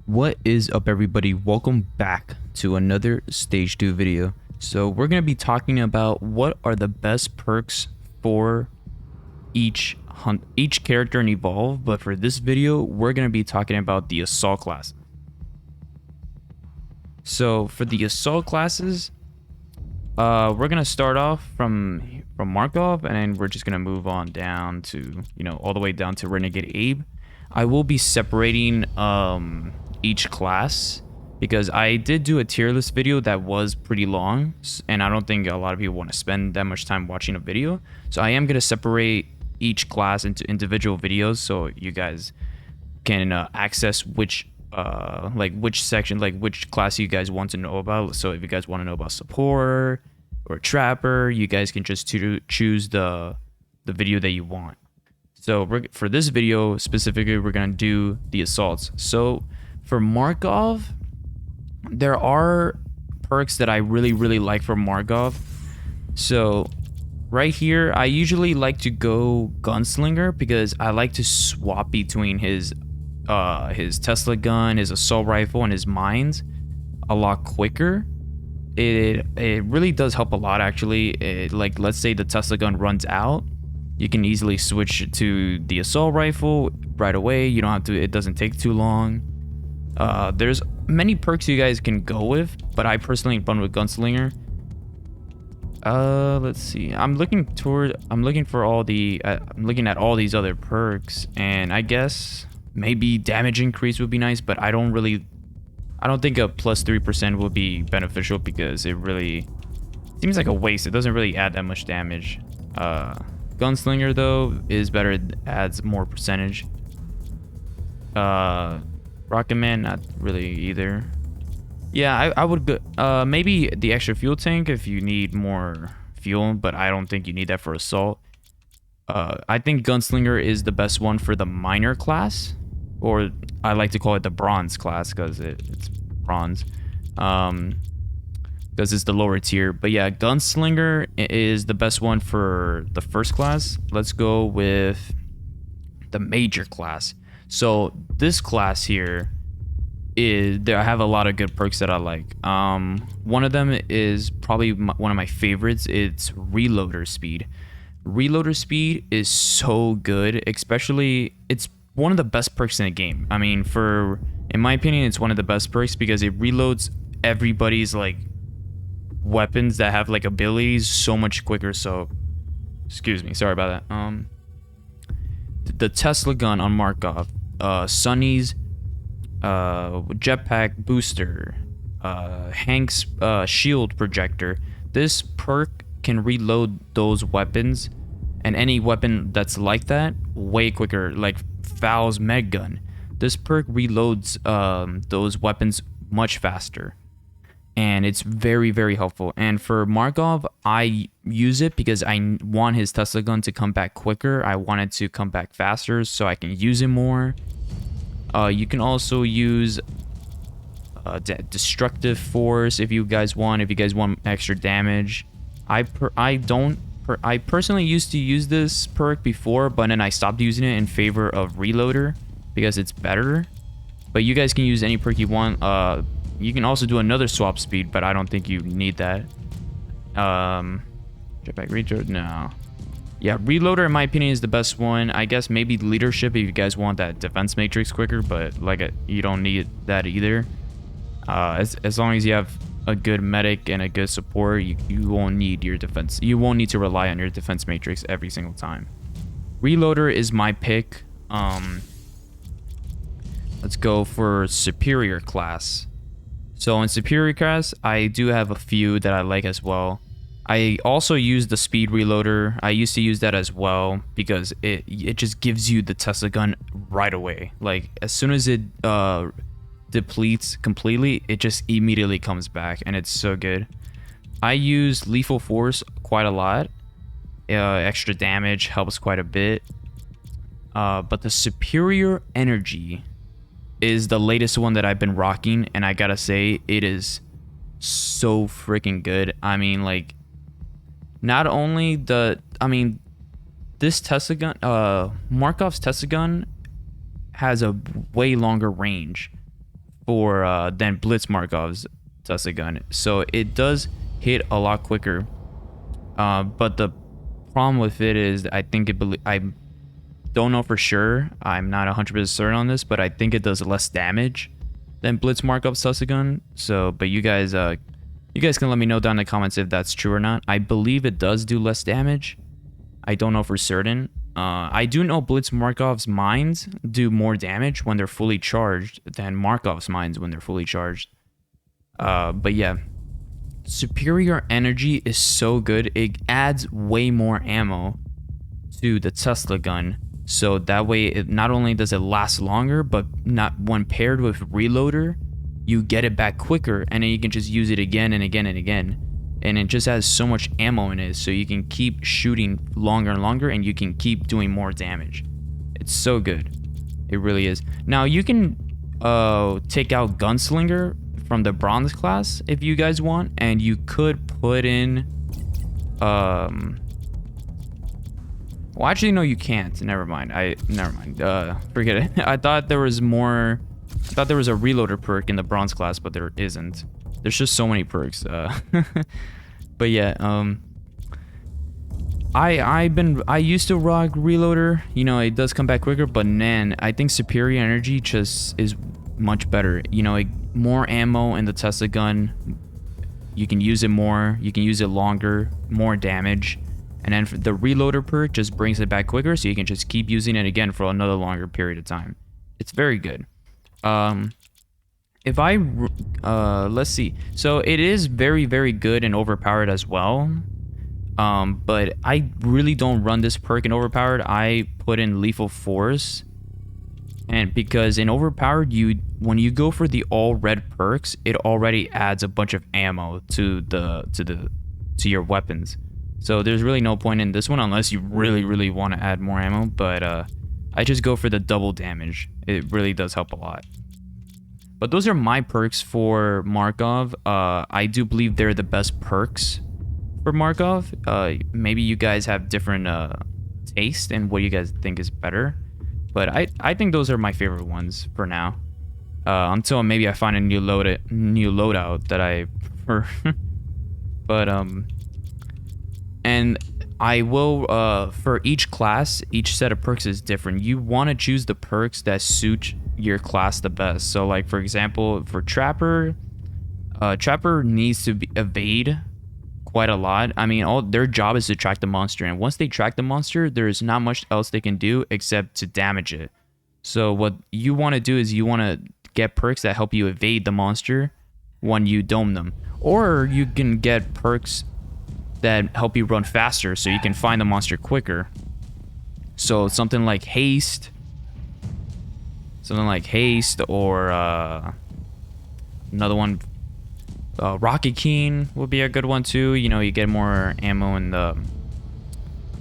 What is up, everybody? Welcome back to another stage 2 video. So we're going to be talking about what are the best perks for each character in Evolve, but for this video we're going to be talking about the assault class. So for the assault classes, we're going to start off from Markov, and then we're just going to move on down to, all the way down to Renegade Abe. I will be separating each class because I did do a tier list video that was pretty long, and I don't think a lot of people want to spend that much time watching a video. So I am going to separate each class into individual videos so you guys can access which section, which class you guys want to know about. So if you guys want to know about support or trapper, you guys can just choose the video that you want. So for this video specifically, we're going to do the assaults. So for Markov, there are perks that I really like for Markov. So right here, I usually like to go Gunslinger because I like to swap between his Tesla gun, his assault rifle, and his mines a lot quicker. It really does help a lot, actually. Like, let's say the Tesla gun runs out, you can easily switch to the assault rifle right away. You don't have to, it doesn't take too long. There's many perks you guys can go with, but I personally run with Gunslinger. Let's see. I'm looking at all these other perks, and I guess maybe damage increase would be nice, but I don't think a plus 3% would be beneficial because it really seems like a waste. It doesn't really add that much damage. Gunslinger though is better, it adds more percentage. Rocket Man, not really either. Yeah, I would go maybe the extra fuel tank if you need more fuel, but I don't think you need that for assault. I think Gunslinger is the best one for the minor class, or I like to call it the bronze class because it's bronze. Because it's the lower tier. But yeah, Gunslinger is the best one for the first class. Let's go with the major class. So this class here I have a lot of good perks that I like. One of them is probably one of my favorites. It's Reloader Speed. Reloader Speed is so good, especially it's one of the best perks in the game. I mean, in my opinion, it's one of the best perks because it reloads everybody's weapons that have abilities so much quicker. So excuse me, sorry about that. The Tesla gun on Markov, Sonny's jetpack booster, Hank's shield projector, this perk can reload those weapons and any weapon that's like that way quicker, like Val's med gun. This perk reloads those weapons much faster, and it's very helpful. And for Markov, I use it because I want his Tesla gun to come back quicker. I want it to come back faster so I can use it more. You can also use Destructive Force if you guys want extra damage. I personally used to use this perk before, but then I stopped using it in favor of Reloader because it's better. But you guys can use any perk you want. You can also do another swap speed, but I don't think you need that. Jetpack Reload, no. Yeah, Reloader in my opinion is the best one. I guess maybe Leadership if you guys want that defense matrix quicker, but you don't need that either. As long as you have a good medic and a good support, you won't need your defense. You won't need to rely on your defense matrix every single time. Reloader is my pick. Let's go for Superior class. So in Superior class, I do have a few that I like as well. I also use the Speed Reloader. I used to use that as well because it just gives you the Tesla gun right away. Like, as soon as it depletes completely, it just immediately comes back, and it's so good. I use Lethal Force quite a lot. Extra damage helps quite a bit. But the Superior Energy is the latest one that I've been rocking, and I gotta say, it is so freaking good. I mean, not only this Tesla gun, Markov's Tesla gun has a way longer range than Blitz Markov's Tesla gun. So it does hit a lot quicker. But the problem with it is I don't know for sure. I'm not 100% certain on this, but I think it does less damage than Blitz Markov's Tesla gun. So, but you guys can let me know down in the comments if that's true or not. I believe it does do less damage. I don't know for certain. I do know Blitz Markov's mines do more damage when they're fully charged than Markov's mines when they're fully charged. But yeah, superior energy is so good. It adds way more ammo to the Tesla gun. So that way, it not only does it last longer, but not when paired with reloader, you get it back quicker, and then you can just use it again and again and again. And it just has so much ammo in it, so you can keep shooting longer and longer, and you can keep doing more damage. It's so good. It really is. Now, you can take out Gunslinger from the bronze class if you guys want, and you could put in... Well, actually, no, you can't. Never mind. Forget it. I thought there was more... I thought there was a reloader perk in the bronze class, but there isn't. There's just so many perks. But yeah, I used to rock reloader. You know, it does come back quicker, but man, I think superior energy just is much better. You know, more ammo in the Tesla gun. You can use it more. You can use it longer. More damage. And then the reloader perk just brings it back quicker, so you can just keep using it again for another longer period of time. It's very good. If I, let's see. So it is very, very good and overpowered as well. But I really don't run this perk in overpowered. I put in lethal force. And because in overpowered, when you go for the all red perks, it already adds a bunch of ammo to your weapons. So there's really no point in this one unless you really, really want to add more ammo. But I just go for the double damage. It really does help a lot. But those are my perks for Markov. I do believe they're the best perks for Markov. Maybe you guys have different taste and what you guys think is better. But I think those are my favorite ones for now. Until maybe I find a new loadout that I prefer. But and I will, for each class, each set of perks is different. You want to choose the perks that suit your class the best. So like, for example, for Trapper, Trapper needs to evade quite a lot. I mean, their job is to track the monster. And once they track the monster, there's not much else they can do except to damage it. So what you want to do is you want to get perks that help you evade the monster when you dome them. Or you can get perks that help you run faster so you can find the monster quicker. So something like haste. Or another one, Rocket Keen would be a good one too. You know, you get more ammo in the...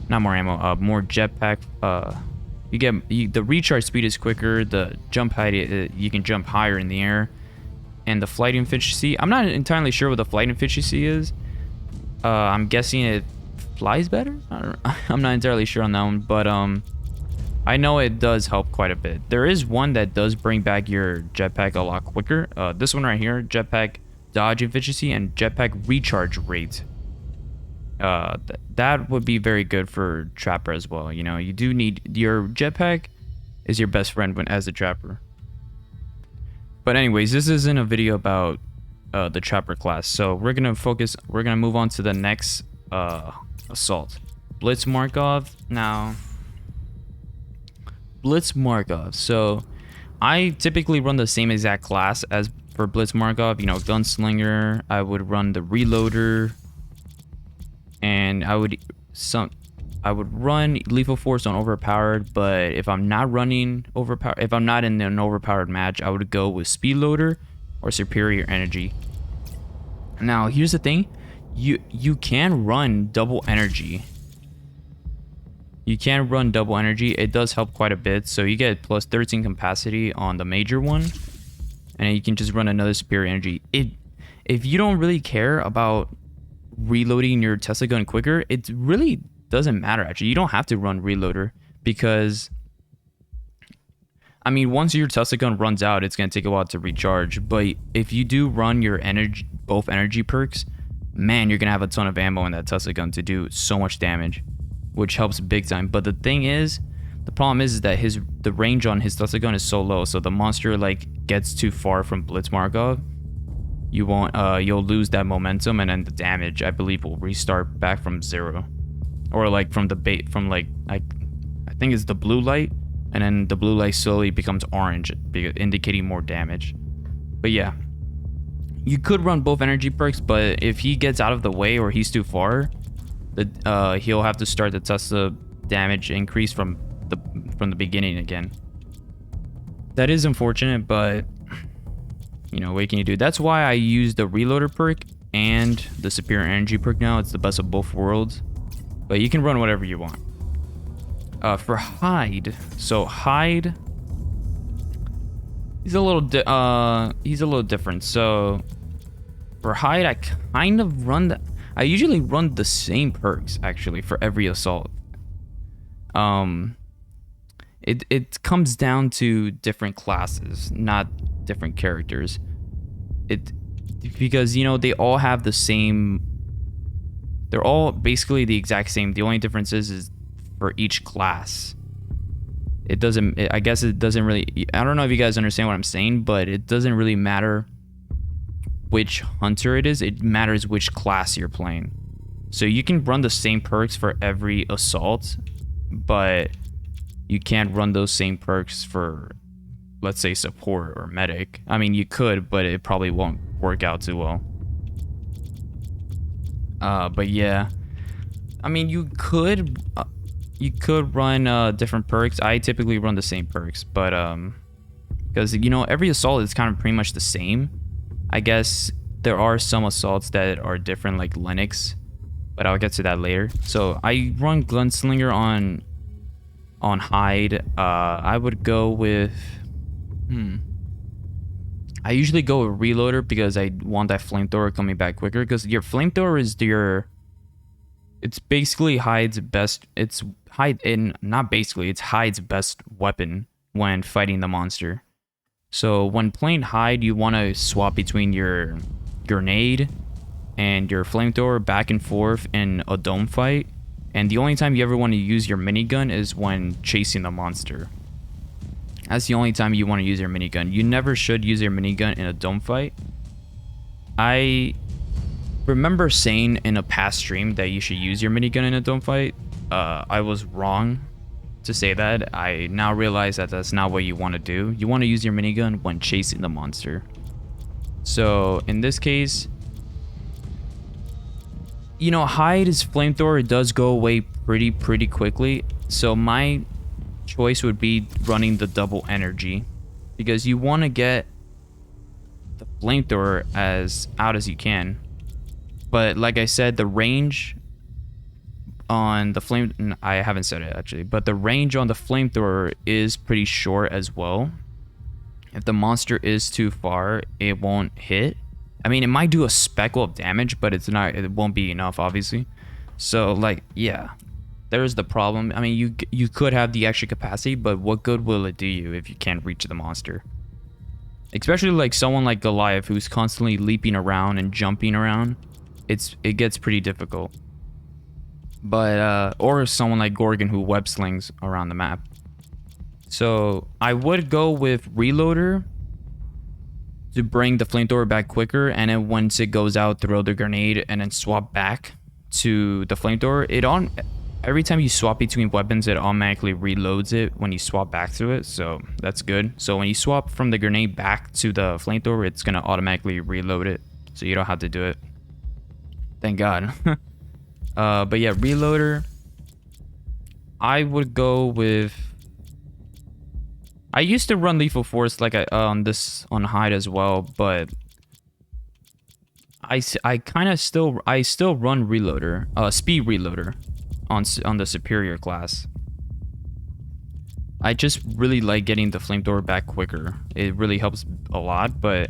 Not more ammo, more jetpack. The recharge speed is quicker. The jump height, you can jump higher in the air. And the flight efficiency, I'm not entirely sure what the flight efficiency is. I'm guessing it flies better? I'm not entirely sure on that one, but I know it does help quite a bit. There is one that does bring back your jetpack a lot quicker. This one right here, jetpack dodge efficiency and jetpack recharge rate. That would be very good for Trapper as well. You know, you do need... Your jetpack is your best friend as a Trapper. But anyways, this isn't a video about the Trapper class, so we're gonna move on to the next assault, Blitz Markov. Now, Blitz Markov, so I typically run the same exact class as for Blitz Markov. You know, Gunslinger, I would run the reloader, and I would run lethal force on overpowered. But if I'm not running overpowered, if I'm not in an overpowered match, I would go with speed loader or superior energy. Now here's the thing, you can run double energy. It does help quite a bit. So you get plus 13 capacity on the major one, and you can just run another superior energy. If you don't really care about reloading your Tesla gun quicker, it really doesn't matter. Actually, you don't have to run reloader, because I mean, once your Tesla gun runs out, it's gonna take a while to recharge. But if you do run your energy, both energy perks, man, you're gonna have a ton of ammo in that Tesla gun to do so much damage, which helps big time. But the thing is, the problem is that the range on his Tesla gun is so low, so the monster like gets too far from Blitz Markov, you won't you'll lose that momentum, and then the damage I believe will restart back from 0, or like from the bait from like I think it's the blue light, and then the blue light slowly becomes orange, indicating more damage. But yeah, you could run both energy perks, but if he gets out of the way or he's too far, he'll have to start the Tesla damage increase from the beginning again. That is unfortunate, but you know, what can you do? That's why I use the reloader perk and the superior energy perk now. It's the best of both worlds, but you can run whatever you want. For Hyde, so Hyde, he's a little different. So for Hyde, I kind of I usually run the same perks actually for every assault. It comes down to different classes, not different characters. Because you know they all have the same. They're all basically the exact same. The only difference is for each class. It doesn't. I guess it doesn't really. I don't know if you guys understand what I'm saying, but it doesn't really matter which hunter it is. It matters which class you're playing. So you can run the same perks for every assault, but you can't run those same perks for, let's say, support or medic. I mean, you could, but it probably won't work out too well. But yeah, I mean, you could run different perks. I typically run the same perks, but because you know every assault is kind of pretty much the same. I guess there are some assaults that are different, like Linux, but I'll get to that later. So I run Gunslinger on Hyde. I would go with I usually go with Reloader because I want that flamethrower coming back quicker, because your flamethrower is it's basically Hyde's best. It's Hyde's best weapon when fighting the monster. So when playing Hyde, you want to swap between your grenade and your flamethrower back and forth in a dome fight. And the only time you ever want to use your minigun is when chasing the monster. That's the only time you want to use your minigun. You never should use your minigun in a dome fight. I remember saying in a past stream that you should use your minigun in a dome fight. I was wrong to say that. I now realize that that's not what you want to do. You want to use your minigun when chasing the monster. So in this case, you know, Hyde's flamethrower does go away pretty quickly. So my choice would be running the double energy, because you want to get the flamethrower as out as you can. But like I said, the range on the flame, I haven't said it actually, but the range on the flamethrower is pretty short as well. If the monster is too far, it won't hit. I mean, it might do a speckle of damage, but it won't be enough, obviously. So like, yeah, there's the problem. I mean, you could have the extra capacity, but what good will it do you if you can't reach the monster? Especially like someone like Goliath, who's constantly leaping around and jumping around. It gets pretty difficult. But or someone like Gorgon, who web slings around the map. So I would go with Reloader to bring the flamethrower back quicker, and then once it goes out, throw the grenade and then swap back to the flamethrower. Every time you swap between weapons, it automatically reloads it when you swap back to it, so that's good. So when you swap from the grenade back to the flamethrower, it's gonna automatically reload it, so you don't have to do it. Thank God. But yeah, Reloader, I would go with. I used to run Lethal Force like on Hyde as well, but I still run Reloader, Speed Reloader on the superior class. I just really like getting the flamethrower back quicker. It really helps a lot, but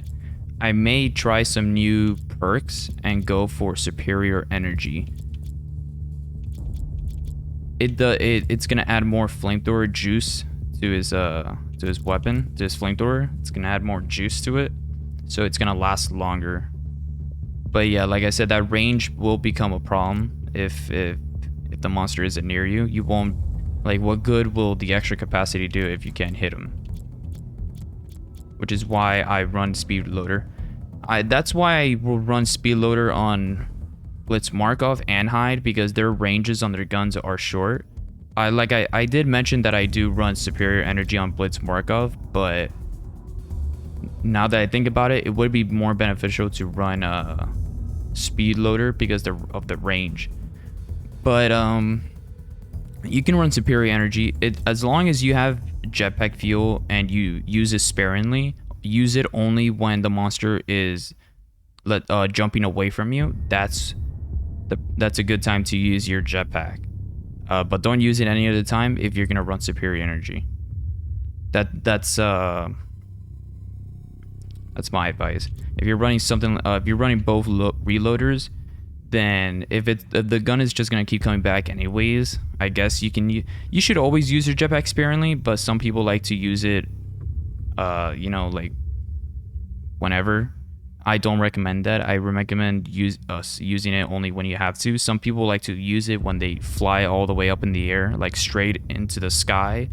I may try some new perks and go for superior energy. It's gonna add more flamethrower juice to to his weapon, to his flamethrower. It's gonna add more juice to it, so it's gonna last longer. But yeah, like I said, that range will become a problem if the monster isn't near you. You won't, like, what good will the extra capacity do if you can't hit him? Which is why I run speed loader. That's why I will run speed loader on Blitz Markov and Hyde, because their ranges on their guns are short. I did mention that I do run superior energy on Blitz Markov, but now that I think about it, it would be more beneficial to run speed loader because of the range. But you can run superior energy as long as you have jetpack fuel and you use it sparingly. Use it only when the monster is jumping away from you. That's a good time to use your jetpack. But don't use it any other time if you're gonna run superior energy. That's my advice. If you're running something, if you're running both reloaders, then if the gun is just gonna keep coming back anyways, I guess you should always use your jetpack sparingly. But some people like to use it, you know, like whenever. I don't recommend that. I recommend using it only when you have to. Some people like to use it when they fly all the way up in the air, like straight into the sky,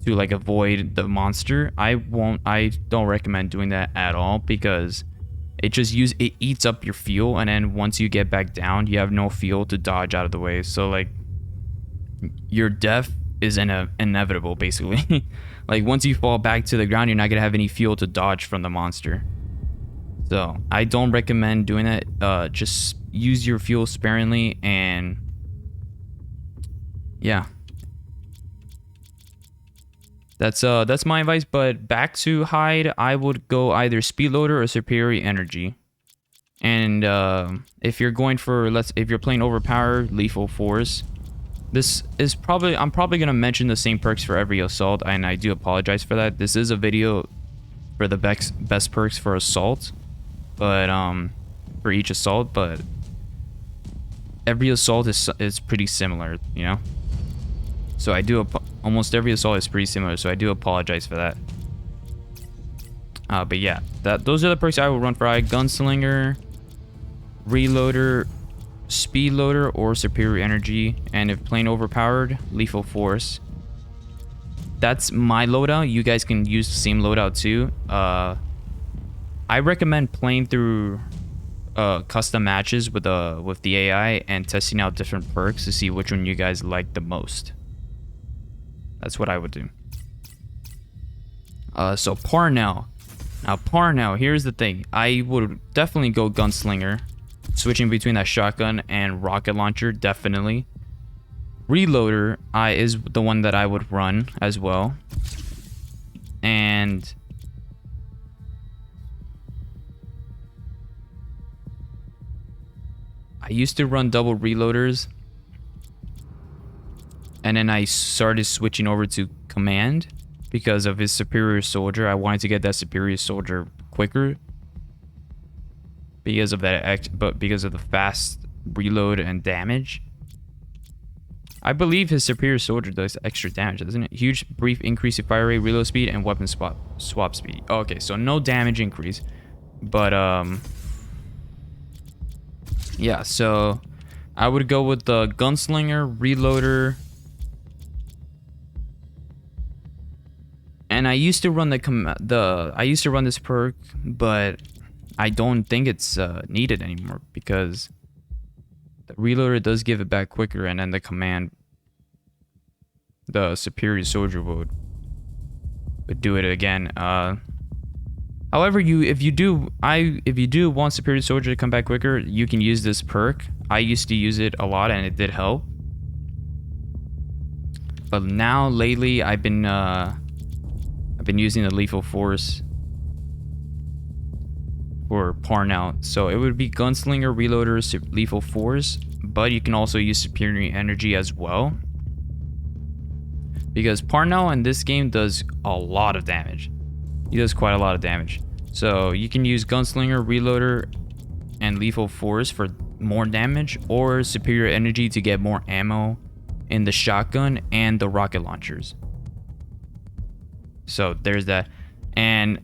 to like avoid the monster. I don't recommend doing that at all, because it eats up your fuel, and then once you get back down, you have no fuel to dodge out of the way. So like your death is inevitable basically. Like once you fall back to the ground, you're not gonna have any fuel to dodge from the monster. So I don't recommend doing that. Just use your fuel sparingly, and yeah, that's my advice. But back to Hyde, I would go either speed loader or superior energy. And if you're going for if you're playing overpowered, lethal force, I'm probably gonna mention the same perks for every assault, and I do apologize for that. This is a video for the best perks for assault, but for each assault, but every assault is pretty similar, you know. So almost every assault is pretty similar, so I do apologize for that. But yeah, those are the perks I will run for Gunslinger, Reloader, Speed Loader, or Superior Energy. And if playing overpowered, Lethal Force. That's my loadout. You guys can use the same loadout too. I recommend playing through custom matches with the AI and testing out different perks to see which one you guys like the most. That's what I would do. So Parnell. Now Parnell, here's the thing. I would definitely go Gunslinger. Switching between that shotgun and rocket launcher, definitely. Reloader is the one that I would run as well. And I used to run double reloaders, and then I started switching over to command because of his superior soldier. I wanted to get that superior soldier quicker because of that, but because of the fast reload and damage. I believe his superior soldier does extra damage, doesn't it? Huge brief increase in fire rate, reload speed, and weapon swap speed. Okay, so no damage increase, but yeah. So I would go with the Gunslinger, Reloader, and I used to run I used to run this perk, but I don't think it's needed anymore because the Reloader does give it back quicker, and then the command, the superior soldier would do it again. However, if you do want superior soldier to come back quicker, you can use this perk. I used to use it a lot, and it did help. But now lately, I've been using the lethal force for Parnell. So it would be Gunslinger, Reloader, Lethal Force, but you can also use Superior Energy as well, because Parnell in this game does a lot of damage. He does quite a lot of damage. So you can use Gunslinger, Reloader, and Lethal Force for more damage, or Superior Energy to get more ammo in the shotgun and the rocket launchers. So there's that. And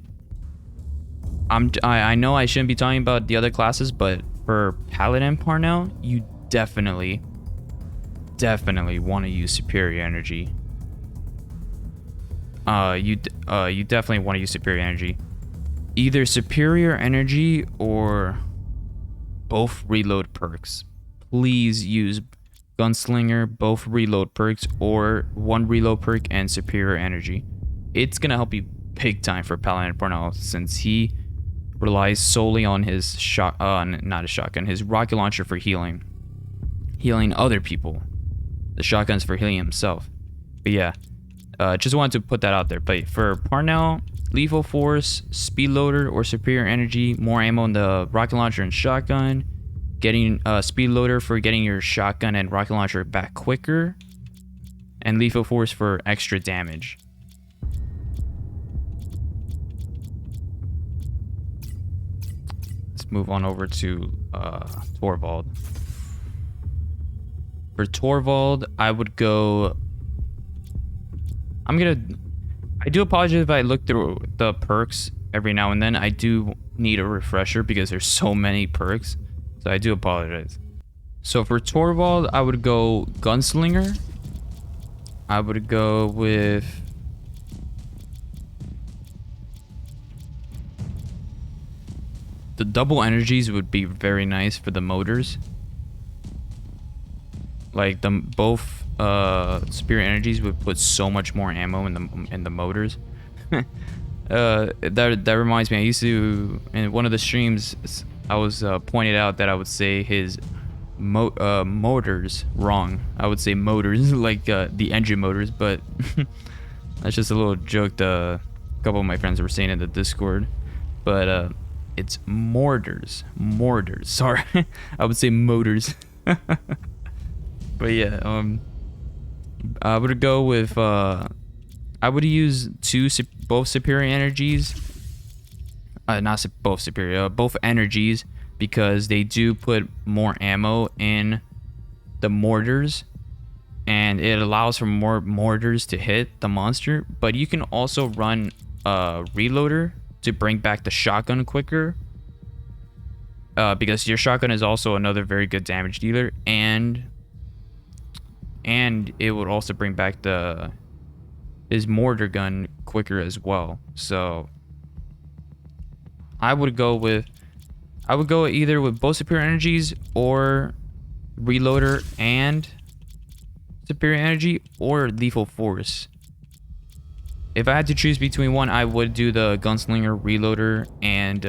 I know I shouldn't be talking about the other classes, but for Paladin Parnell, you definitely want to use Superior Energy. You definitely want to use Superior Energy. Either Superior Energy or both reload perks. Please use Gunslinger, both reload perks, or one reload perk and Superior Energy. It's gonna help you big time for Paladin Parnell, since he relies solely on his his rocket launcher for healing other people. The shotgun's for healing himself. But yeah, just wanted to put that out there. But for Parnell, Lethal Force, Speed Loader, or Superior Energy, more ammo in the rocket launcher and shotgun. Getting Speed Loader for getting your shotgun and rocket launcher back quicker. And Lethal Force for extra damage. Let's move on over to Torvald. For Torvald, I would go... I do apologize if I look through the perks every now and then. I do need a refresher because there's so many perks. So I do apologize. So for Torvald, I would go Gunslinger. I would go with... the double energies would be very nice for the motors. Like both Superior Energies would put so much more ammo in the motors. That reminds me, I used to, in one of the streams, I was pointed out that I would say his motors wrong. I would say motors like the engine motors, but that's just a little joke a couple of my friends were saying in the Discord. But it's mortars. Sorry, I would say motors. But yeah, I would go with I would use both Superior Energies. Both Superior, both energies, because they do put more ammo in the mortars, and it allows for more mortars to hit the monster. But you can also run a reloader to bring back the shotgun quicker, because your shotgun is also another very good damage dealer, and it would also bring back his mortar gun quicker as well. So I would go either with both Superior Energies or Reloader and Superior Energy, or Lethal Force. If I had to choose between one, I would do the Gunslinger, Reloader, and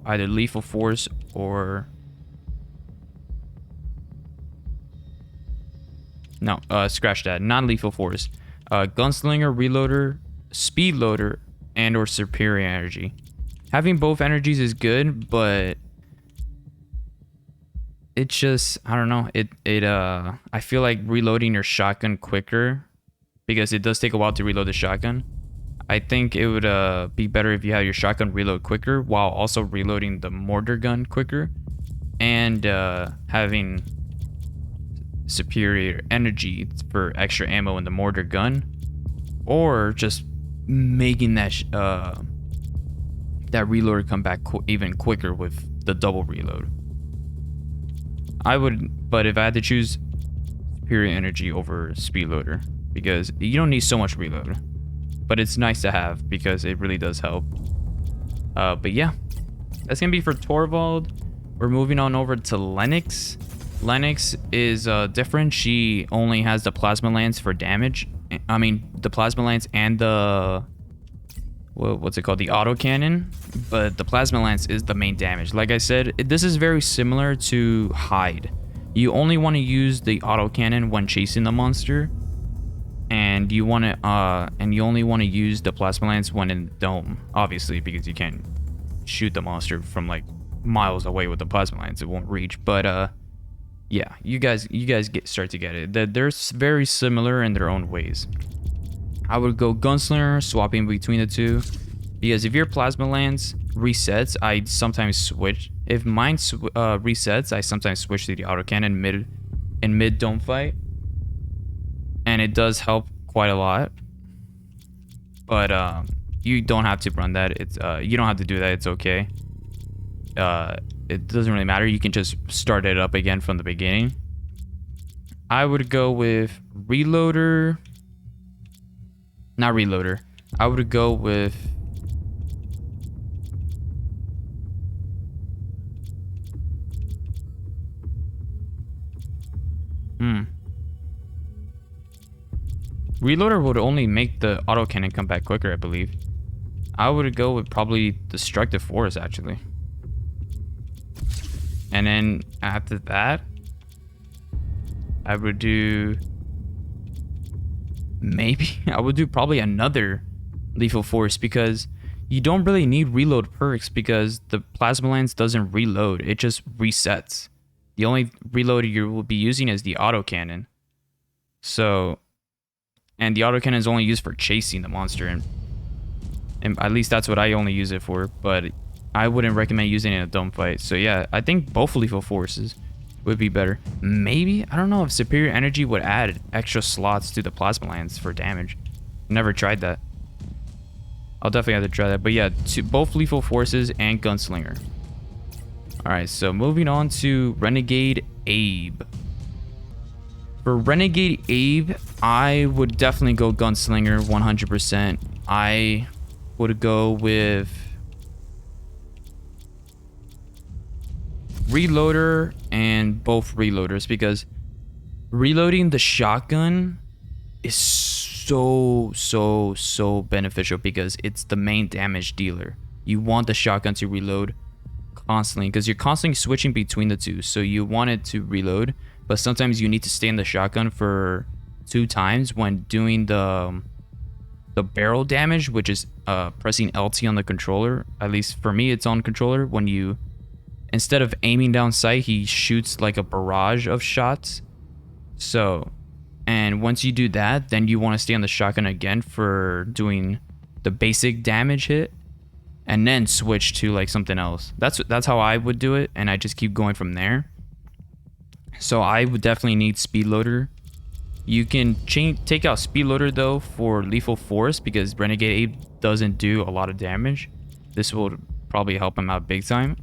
either Lethal Force or... No, scratch that. Non-Lethal Force. Gunslinger, Reloader, Speed Loader, and or Superior Energy. Having both energies is good, but it's just, I don't know. I feel like reloading your shotgun quicker, because it does take a while to reload the shotgun. I think it would be better if you have your shotgun reload quicker while also reloading the mortar gun quicker, and having Superior Energy for extra ammo in the mortar gun, or just making that reloader come back even quicker with the double reload. But if I had to choose, Superior Energy over Speed Loader, because you don't need so much reload, but it's nice to have because it really does help. But yeah, that's gonna be for Torvald. We're moving on over to Lennox. Lennox is different. She only has the Plasma Lance for damage. I mean, the Plasma Lance and the... what's it called? The autocannon. But the Plasma Lance is the main damage. Like I said, this is very similar to Hyde. You only want to use the autocannon when chasing the monster. And you want to... and you only want to use the Plasma Lance when in Dome. Obviously, because you can't shoot the monster from like miles away with the Plasma Lance. It won't reach. But yeah, you guys start to get it. They're very similar in their own ways. I would go Gunslinger, swapping between the two, because if your Plasma Lance resets, I sometimes switch. If mine resets, I sometimes switch to the autocannon in mid dome fight, and it does help quite a lot. But you don't have to run that. It's you don't have to do that. It's okay. It doesn't really matter. You can just start it up again from the beginning. I would go with reloader. Not reloader. I would go with reloader would only make the autocannon come back quicker, I believe. I would go with probably destructive force, actually. And then after that, I would do maybe I would do probably another lethal force, because you don't really need reload perks because the plasma lance doesn't reload, it just resets. The only reload you will be using is the autocannon. So, and the autocannon is only used for chasing the monster, and at least that's what I only use it for, but I wouldn't recommend using it in a dome fight. So yeah, I think both lethal forces would be better. Maybe, I don't know if superior energy would add extra slots to the plasma lance for damage. Never tried that. I'll definitely have to try that. But yeah, both lethal forces and gunslinger. Alright, so moving on to Renegade Abe. For Renegade Abe, I would definitely go gunslinger 100%. I would go with reloader and both reloaders, because reloading the shotgun is so beneficial because it's the main damage dealer. You want the shotgun to reload constantly because you're constantly switching between the two, so you want it to reload, but sometimes you need to stay in the shotgun for 2 times when doing the barrel damage, which is pressing LT on the controller. At least for me, it's on controller. When you, instead of aiming down sight, he shoots like a barrage of shots. So, and once you do that, then you want to stay on the shotgun again for doing the basic damage hit, and then switch to like something else. That's how I would do it, and I just keep going from there. So I would definitely need speed loader. You can take out speed loader though for lethal force, because Renegade Abe doesn't do a lot of damage. This will probably help him out big time.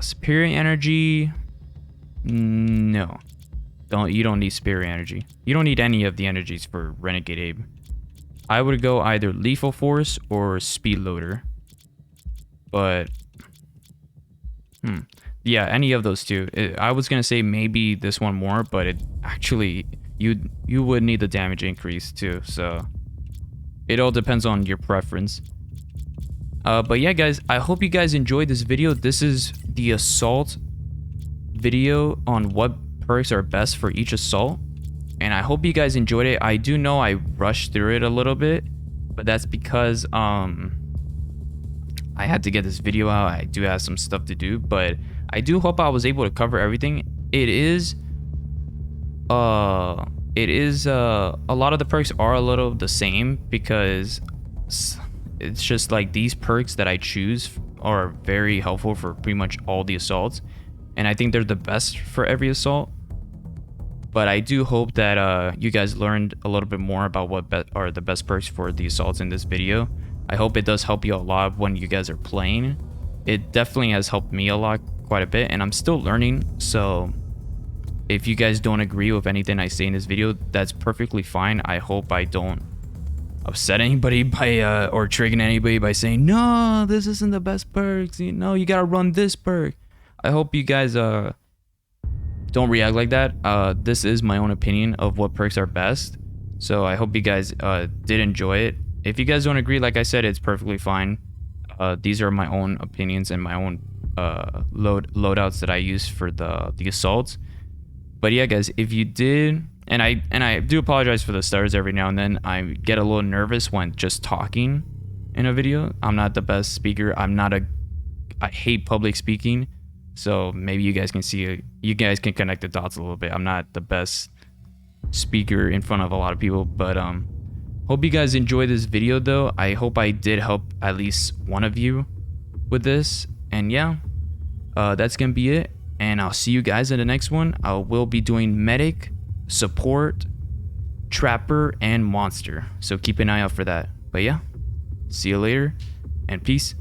Superior energy, no, you don't need superior energy. You don't need any of the energies for Renegade Abe. I would go either lethal force or speed loader, but yeah, any of those two. I was gonna say maybe this one more, but it actually, you would need the damage increase too, so it all depends on your preference. But yeah, guys, I hope you guys enjoyed this video. This is the assault video on what perks are best for each assault, and I hope you guys enjoyed it. I do know I rushed through it a little bit, but that's because I had to get this video out. I do have some stuff to do, but I do hope I was able to cover everything. It is a lot of the perks are a little the same, because it's just like these perks that I choose are very helpful for pretty much all the assaults, and I think they're the best for every assault. But I do hope that you guys learned a little bit more about what are the best perks for the assaults in this video. I hope it does help you a lot when you guys are playing. It definitely has helped me a lot, quite a bit, and I'm still learning. So if you guys don't agree with anything I say in this video, that's perfectly fine. I hope I don't upset anybody by or trigger anybody by saying, no, this isn't the best perks, you know, you gotta run this perk. I hope you guys don't react like that. This is my own opinion of what perks are best, so I hope you guys did enjoy it. If you guys don't agree, like I said, it's perfectly fine. These are my own opinions and my own loadouts that I use for the assaults. But yeah, guys, if you did, and I do apologize for the stutters every now and then. I get a little nervous when just talking in a video. I'm not the best speaker. I hate public speaking. So maybe you guys can see, you guys can connect the dots a little bit. I'm not the best speaker in front of a lot of people, but hope you guys enjoyed this video though. I hope I did help at least one of you with this. And yeah, that's gonna be it, and I'll see you guys in the next one. I will be doing medic, support, Trapper, and Monster. So keep an eye out for that. But yeah, see you later, and peace.